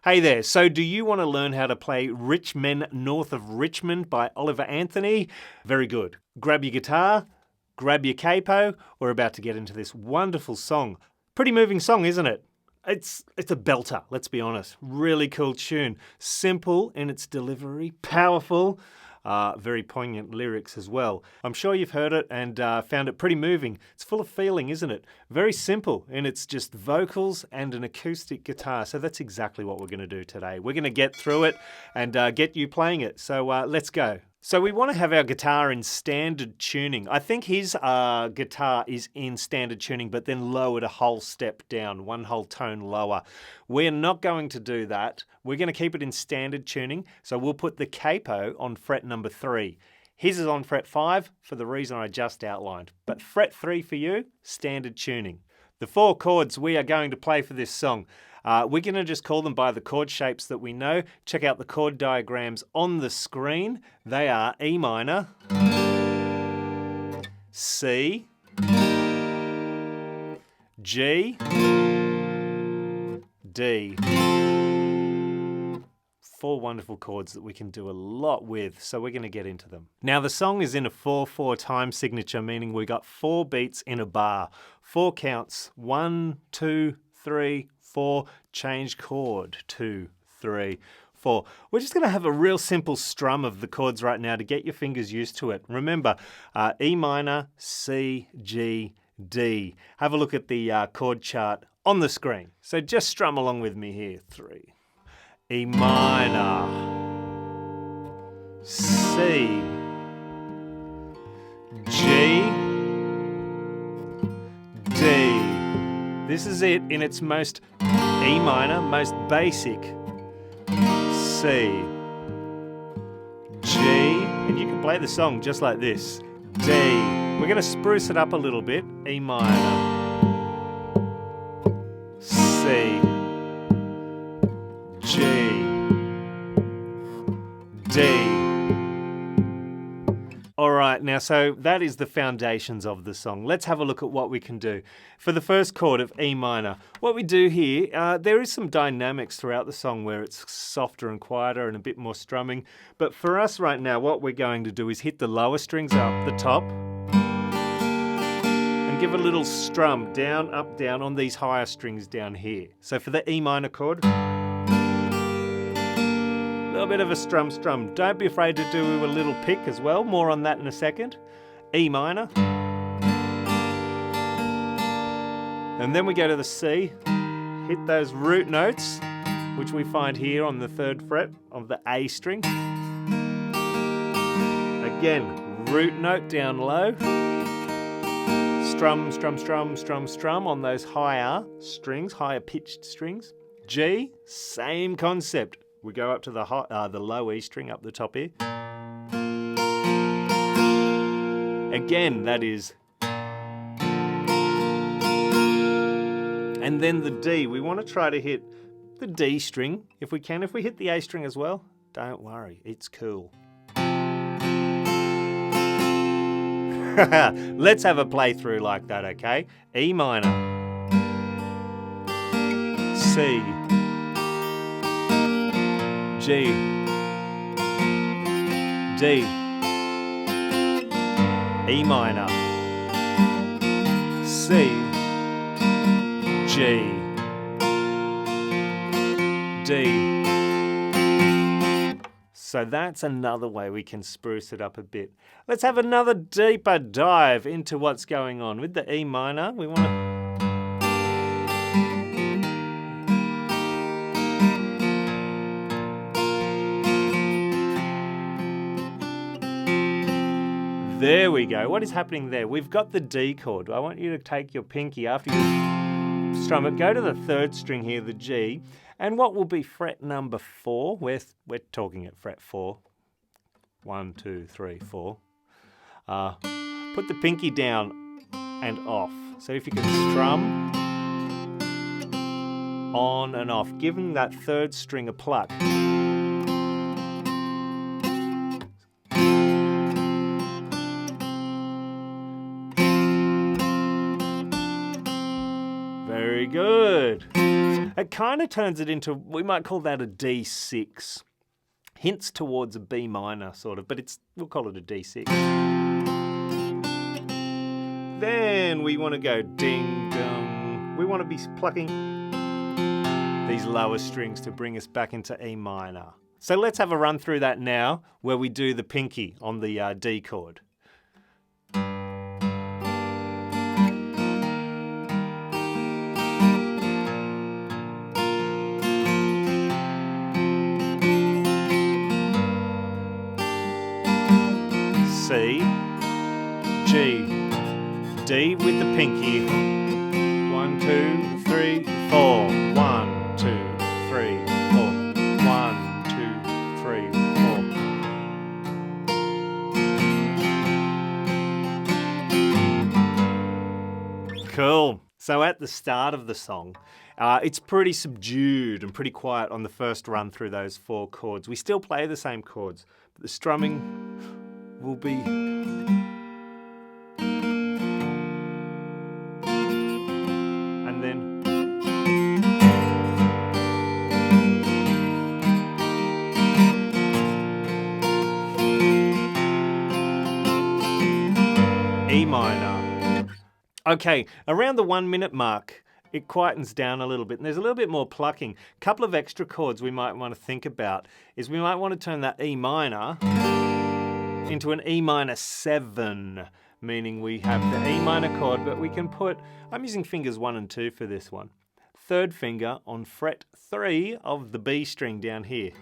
Hey there, so do you want to learn how to play Rich Men North of Richmond by Oliver Anthony? Very good. Grab your guitar, grab your capo. We're about to get into this wonderful song. Pretty moving song, isn't it? It's a belter, let's be honest. Really cool tune. Simple in its delivery, powerful. Very poignant lyrics as well. I'm sure you've heard it and found it pretty moving. It's full of feeling, isn't it? Very simple, and it's just vocals and an acoustic guitar. So that's exactly what we're going to do today. We're going to get through it and get you playing it. So let's go. So we want to have our guitar in standard tuning. I think his guitar is in standard tuning, but then lowered a whole step down, one whole tone lower. We're not going to do that. We're going to keep it in standard tuning. So we'll put the capo on fret number 3. His is on fret 5 for the reason I just outlined. But fret 3 for you, standard tuning. The 4 chords we are going to play for this song. We're going to just call them by the chord shapes that we know. Check out the chord diagrams on the screen. They are E minor, C, G, D. 4 wonderful chords that we can do a lot with, so we're going to get into them. Now the song is in a 4/4 time signature, meaning we got 4 beats in a bar. 4 counts, 1, 2, 3, 4, change chord, 2, 3, 4. We're just going to have a real simple strum of the chords right now to get your fingers used to it. Remember, E minor, C, G, D. Have a look at the chord chart on the screen. So just strum along with me here. 3. E minor, C, G, D. This is it in its most E minor, most basic. C, G, and you can play the song just like this. D. We're going to spruce it up a little bit. E minor, C, G, D. All right, now so that is the foundations of the song. Let's have a look at what we can do. For the first chord of E minor, what we do here, there is some dynamics throughout the song where it's softer and quieter and a bit more strumming. But for us right now, what we're going to do is hit the lower strings up the top and give a little strum down, up, down on these higher strings down here. So for the E minor chord, a little bit of a strum. Don't be afraid to do a little pick as well. More on that in a second. E minor. And then we go to the C. Hit those root notes, which we find here on the 3rd fret of the A string. Again, root note down low. Strum, strum, strum, strum, strum on those higher strings, higher pitched strings. G, same concept. We go up to the low E string up the top here. Again, that is. And then the D. We want to try to hit the D string if we can. If we hit the A string as well, don't worry, it's cool. Let's have a playthrough like that, okay? E minor, C, G, D, E minor, C, G, D. So that's another way we can spruce it up a bit. Let's have another deeper dive into what's going on. With the E minor, we want to... There we go. What is happening there? We've got the D chord. I want you to take your pinky after you strum it. Go to the 3rd string here, the G. And what will be fret number 4? We're talking at fret 4. 1, 2, 3, 4. Put the pinky down and off. So if you can strum on and off, giving that 3rd string a pluck. Very good. It kind of turns it into, we might call that a D6. Hints towards a B minor, sort of, but we'll call it a D6. Then we want to go ding dong. We want to be plucking these lower strings to bring us back into E minor. So let's have a run through that now, where we do the pinky on the D chord. C, G, D with the pinky. 1, 2, 3, 4. 1, 2, 3, 4. 1, 2, 3, 4. Cool. So at the start of the song, it's pretty subdued and pretty quiet on the first run through those 4 chords. We still play the same chords, but the strumming will be and then E minor. Okay, around the 1 minute mark, it quietens down a little bit and there's a little bit more plucking. A couple of extra chords we might want to think about is we might want to turn that E minor into an E minor 7, meaning we have the E minor chord, but we can put, I'm using fingers 1 and 2 for this one, 3rd finger on fret 3 of the B string down here.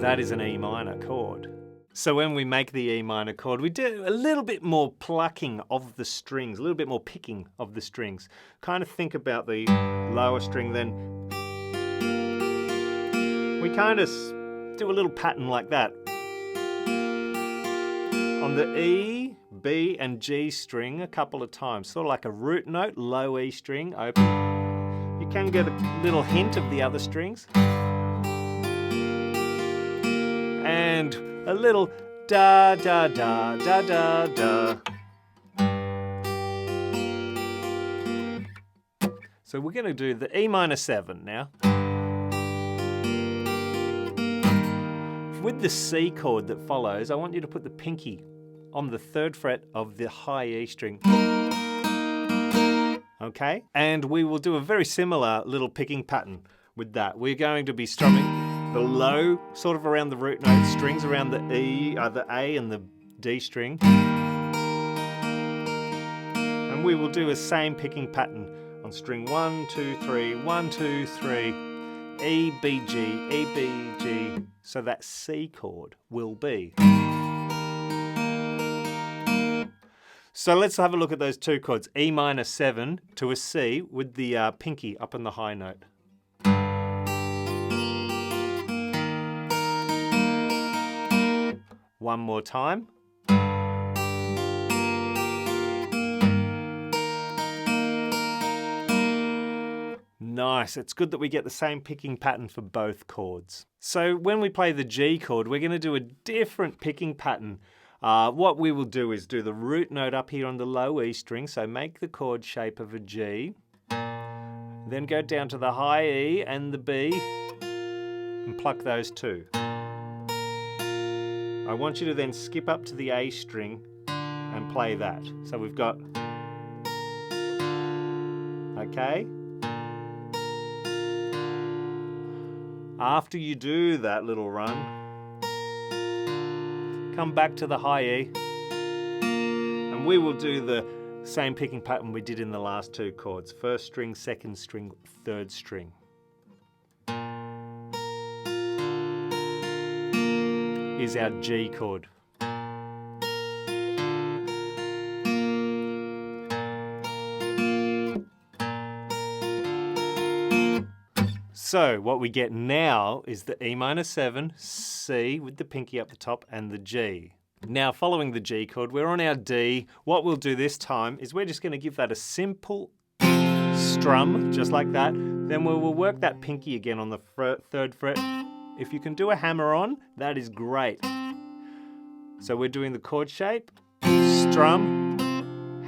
That is an E minor chord. So when we make the E minor chord, we do a little bit more plucking of the strings, a little bit more picking of the strings. Kind of think about the lower string, then we kind of do a little pattern like that. On the E, B and G string a couple of times, sort of like a root note, low E string, open. You can get a little hint of the other strings. And a little da da da da da da. So we're going to do the E minor 7 now. With the C chord that follows, I want you to put the pinky on the 3rd fret of the high E string. Okay? And we will do a very similar little picking pattern with that. We're going to be strumming the low, sort of around the root note, strings around the E, the A and the D string. And we will do a same picking pattern on string 1, 2, 3, 1, 2, 3, E, B, G, E, B, G. So that C chord will be. So let's have a look at those 2 chords, E minor 7 to a C with the pinky up on the high note. One more time. Nice, it's good that we get the same picking pattern for both chords. So when we play the G chord, we're going to do a different picking pattern. What we will do is do the root note up here on the low E string, so make the chord shape of a G. Then go down to the high E and the B and pluck those 2. I want you to then skip up to the A string and play that. So we've got, okay? After you do that little run, come back to the high E, and we will do the same picking pattern we did in the last 2 chords. 1st string, 2nd string, 3rd string. Is our G chord. So what we get now is the E minor 7, C with the pinky up the top, and the G. Now following the G chord, we're on our D. What we'll do this time is we're just going to give that a simple strum, just like that. Then we will work that pinky again on the 3rd fret. If you can do a hammer on, that is great. So we're doing the chord shape, strum,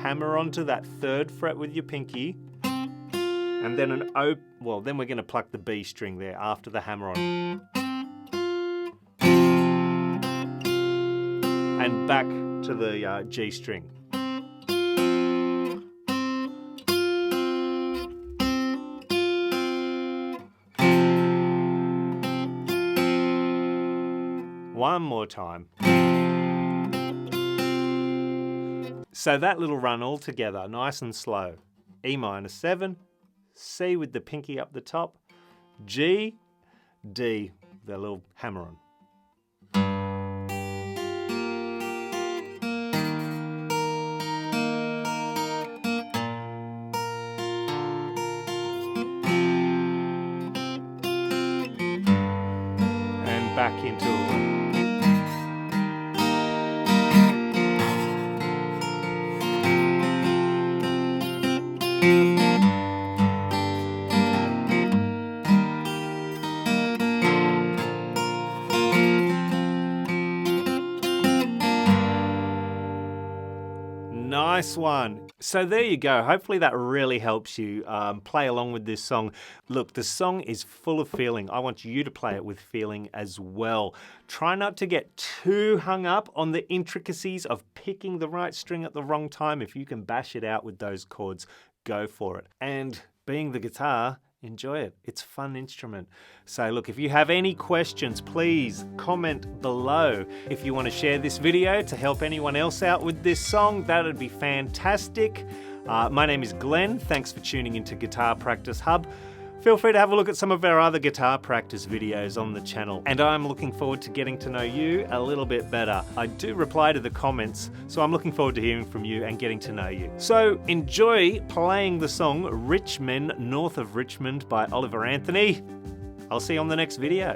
hammer onto that 3rd fret with your pinky, and and then an O, well, then we're going to pluck the B string there after the hammer on. And back to the G string. One more time. So that little run all together, nice and slow. E minor 7, C with the pinky up the top, G, D, the little hammer on. And back into a nice one. So there you go. Hopefully that really helps you play along with this song. Look, the song is full of feeling. I want you to play it with feeling as well. Try not to get too hung up on the intricacies of picking the right string at the wrong time. If you can bash it out with those chords, go for it. And being the guitar, enjoy it. It's a fun instrument. So look, if you have any questions, please comment below. If you want to share this video to help anyone else out with this song, that would be fantastic. My name is Glenn. Thanks for tuning into Guitar Practice Hub. Feel free to have a look at some of our other guitar practice videos on the channel. And I'm looking forward to getting to know you a little bit better. I do reply to the comments, so I'm looking forward to hearing from you and getting to know you. So enjoy playing the song Men North of Richmond by Oliver Anthony. I'll see you on the next video.